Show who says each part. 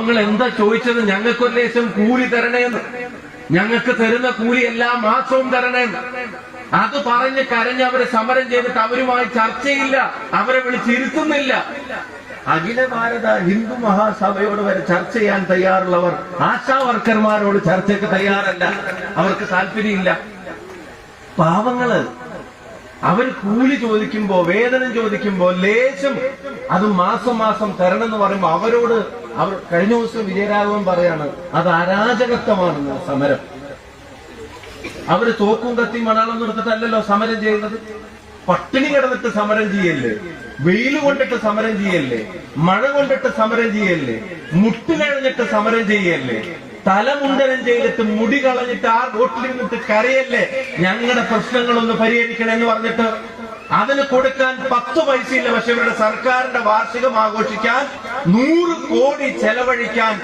Speaker 1: പാവങ്ങൾ എന്താ ചോദിച്ചത്? ഞങ്ങൾക്കൊരു ലേശം കൂലി തരണേന്ന്, ഞങ്ങൾക്ക് തരുന്ന കൂലി എല്ലാ മാസവും തരണേന്ന്. അത് പറഞ്ഞ് കരഞ്ഞ് അവര് സമരം ചെയ്തിട്ട് അവരുമായി ചർച്ചയില്ല, അവരെ വിളിച്ചിരുത്തുന്നില്ല. അഖില ഭാരത ഹിന്ദു മഹാസഭയോട് വരെ ചർച്ച ചെയ്യാൻ തയ്യാറുള്ളവർ ആശാ വർക്കർമാരോട് ചർച്ചയ്ക്ക് തയ്യാറല്ല, അവർക്ക് താല്പര്യമില്ല. പാവങ്ങള് അവർ കൂലി ചോദിക്കുമ്പോ, വേതനം ചോദിക്കുമ്പോ ലേശം അത് മാസം മാസം തരണം എന്ന് പറയുമ്പോ അവരോട് അവർ കഴിഞ്ഞ ദിവസം വിജയരാഘവൻ പറയാണ് അത് അരാജകത്വമാണെന്ന് സമരം. അവര് തോക്കും കത്തിയും മണാളൊന്നും എടുത്തിട്ടല്ലല്ലോ സമരം ചെയ്യുന്നത്. പട്ടിണി കിടന്നിട്ട് സമരം ചെയ്യല്ലേ, വെയിൽ കൊണ്ടിട്ട് സമരം ചെയ്യല്ലേ, മഴ കൊണ്ടിട്ട് സമരം ചെയ്യല്ലേ, മുട്ടുകഴിഞ്ഞിട്ട് സമരം ചെയ്യല്ലേ, തലമുണ്ടനം ചെയ്തിട്ട് മുടി കളഞ്ഞിട്ട് ആ റോട്ടിൽ നിന്നിട്ട് കരയല്ലേ ഞങ്ങളുടെ പ്രശ്നങ്ങളൊന്ന് പരിഹരിക്കണമെന്ന് പറഞ്ഞിട്ട്. അതിന് കൊടുക്കാൻ 10 പൈസയില്ല. പക്ഷെ ഇവരുടെ സർക്കാരിന്റെ വാർഷികം ആഘോഷിക്കാൻ 100 കോടി ചെലവഴിക്കാൻ